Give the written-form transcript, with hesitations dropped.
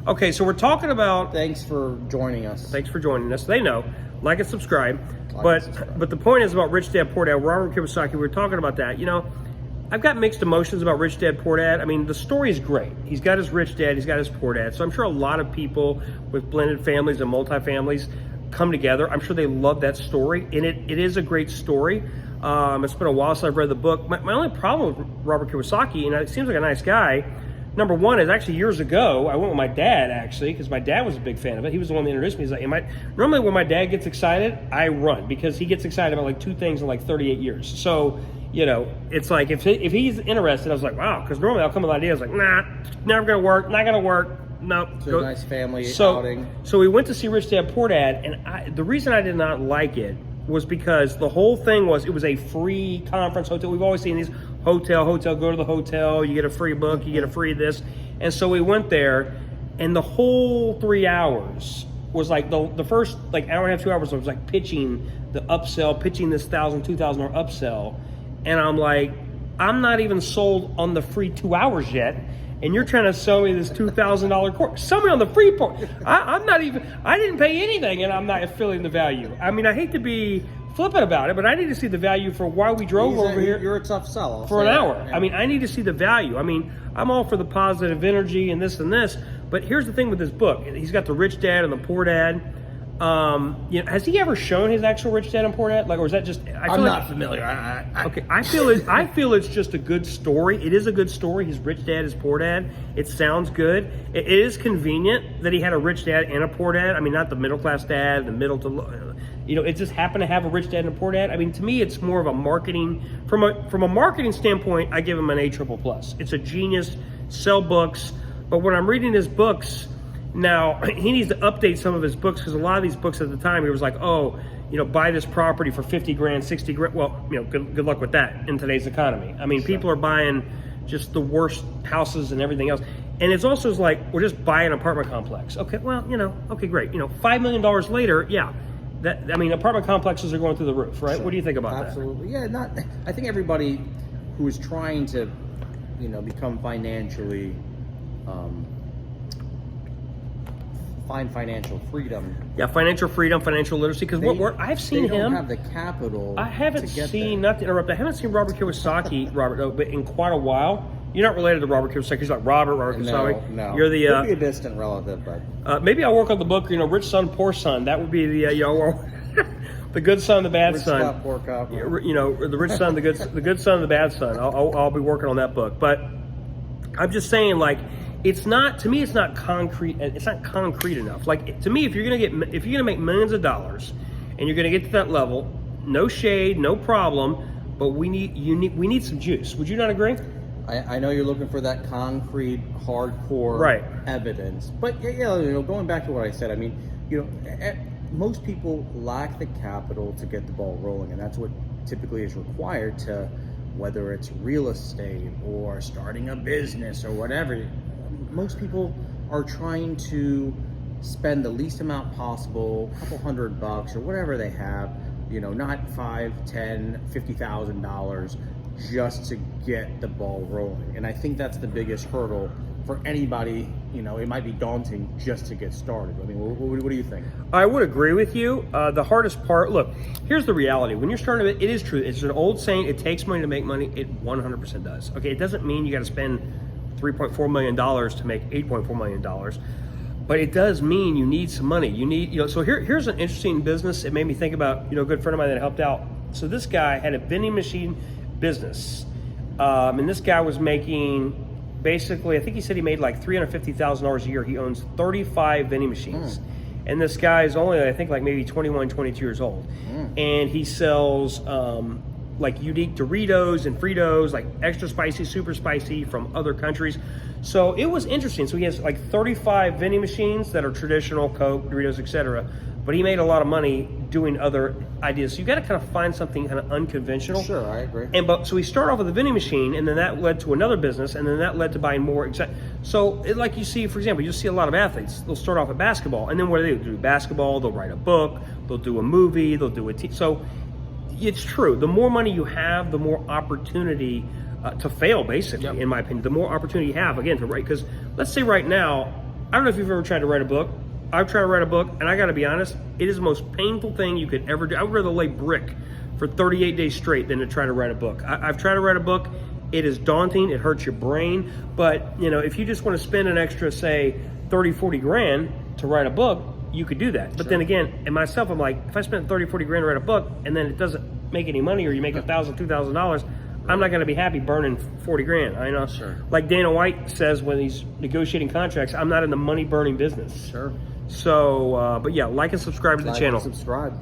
Okay, so we're talking about. Thanks for joining us. Thanks for joining us. They know, like and subscribe. Like and subscribe. But the point is about Rich Dad Poor Dad. Robert Kiyosaki. We were talking about that. You know, I've got mixed emotions about Rich Dad Poor Dad. I mean, the story is great. He's got his rich dad. He's got his poor dad. So I'm sure a lot of people with blended families and multi-families come together. I'm sure they love that story, and it is a great story. It's been a while since I've read the book. My only problem with Robert Kiyosaki, and it seems like a nice guy. Number one is actually years ago, I went with my dad actually, because my dad was a big fan of it. He was the one that introduced me. He's like, normally when my dad gets excited, I run because he gets excited about like two things in like 38 years. So, you know, it's like if he's interested, I was like, wow, because normally I'll come with ideas like, nah, never gonna work, not gonna work. No. It's a nice family outing. So we went to see Rich Dad Poor Dad, and the reason I did not like it was because the whole thing was it was a free conference hotel. We've always seen these hotel, go to the hotel, you get a free book, you get a free this. And so we went there, and the whole 3 hours was like the first like hour and a half, 2 hours was like pitching the upsell, pitching this $1,000, $2,000 upsell. And I'm like, I'm not even sold on the free 2 hours yet. And you're trying to sell me this $2,000 course. Sell me on the free part. I didn't pay anything, and I'm not feeling the value. I mean, I hate to be flippant about it, but I need to see the value for why we drove over here. You're a tough seller. For an hour. Yeah. I mean, I need to see the value. I mean, I'm all for the positive energy and this, but here's the thing with this book. He's got the rich dad and the poor dad. You know, has he ever shown his actual rich dad and poor dad? Like, or is that just? I'm not familiar. Okay, I feel it's just a good story. It is a good story. His rich dad, his poor dad. It sounds good. It is convenient that he had a rich dad and a poor dad. I mean, not the middle class dad, the middle to, you know, it just happened to have a rich dad and a poor dad. I mean, to me, it's more of a marketing from a marketing standpoint. I give him an A++. It's a genius. Sell books, but when I'm reading his books. Now, he needs to update some of his books because a lot of these books at the time, he was like, oh, you know, buy this property for 50 grand, 60 grand. Well, you know, good luck with that in today's economy. I mean, sure. People are buying just the worst houses and everything else. And it's also like, we'll just buy an apartment complex. Okay, well, you know, okay, great. You know, $5 million later, yeah. I mean, apartment complexes are going through the roof, right? Sure. What do you think about Absolutely. that? Absolutely. Yeah, I think everybody who is trying to, you know, become financially, find financial freedom. Yeah, financial freedom, financial literacy. Because I've seen they him. don't have the capital. I haven't seen, not to interrupt, I haven't seen Robert Kiyosaki, but in quite a while. You're not related to Robert Kiyosaki. He's like Robert Kiyosaki. No. You're the. Could be a distant relative, but. Maybe I'll work on the book. You know, Rich Son, Poor Son. That would be the you know, the good son, the bad rich son. Cop, poor cop. You know, the rich son, the good son, the bad son. I'll be working on that book. But I'm just saying, like. It's not, to me, it's not concrete. It's not concrete enough. Like, to me, if you're gonna make millions of dollars and you're gonna get to that level, no shade, no problem, but we need some juice. Would you not agree? I know you're looking for that concrete, hardcore evidence, but yeah, you know, going back to what I said, I mean, you know, most people lack the capital to get the ball rolling, and that's what typically is required to, whether it's real estate or starting a business or whatever. Most people are trying to spend the least amount possible, a couple $100 or whatever they have, you know, not $5, $10, $50,000 just to get the ball rolling. And I think that's the biggest hurdle for anybody. You know, it might be daunting just to get started. I mean, what do you think? I would agree with you. The hardest part, look, here's the reality. When you're starting, it is true. It's an old saying, it takes money to make money. It 100% does. Okay, it doesn't mean you got to spend $3.4 million to make $8.4 million. But it does mean you need some money. You need, you know, so here's an interesting business. It made me think about, you know, a good friend of mine that helped out. So this guy had a vending machine business. And this guy was making, basically, I think he said he made like $350,000 a year. He owns 35 vending machines. And this guy is only, I think, like maybe 21, 22 years old. And he sells like unique Doritos and Fritos, like extra spicy, super spicy from other countries. So it was interesting. So he has like 35 vending machines that are traditional, Coke, Doritos, etc. But he made a lot of money doing other ideas. So you got to kind of find something kind of unconventional. Sure, I agree. So he started off with a vending machine, and then that led to another business, and then that led to buying more. So like you see, for example, you'll see a lot of athletes. They'll start off at basketball, and then what do? They do basketball. They'll write a book. They'll do a movie. They'll do so it's true. The more money you have, the more opportunity to fail, basically, in my opinion. The more opportunity you have, again, to write. Because let's say right now, I don't know if you've ever tried to write a book. I've tried to write a book, and I got to be honest, it is the most painful thing you could ever do. I would rather lay brick for 38 days straight than to try to write a book. I've tried to write a book. It is daunting. It hurts your brain. But, you know, if you just want to spend an extra, say, 30, 40 grand to write a book, you could do that. But then again, in myself, I'm like, if I spend 30, 40 grand to write a book and then it doesn't make any money, or you make $1,000, $2,000, I'm not going to be happy burning 40 grand. I know. Sure. Like Dana White says when he's negotiating contracts, I'm not in the money burning business. Sure. So, but yeah, like and subscribe to the channel. Subscribe.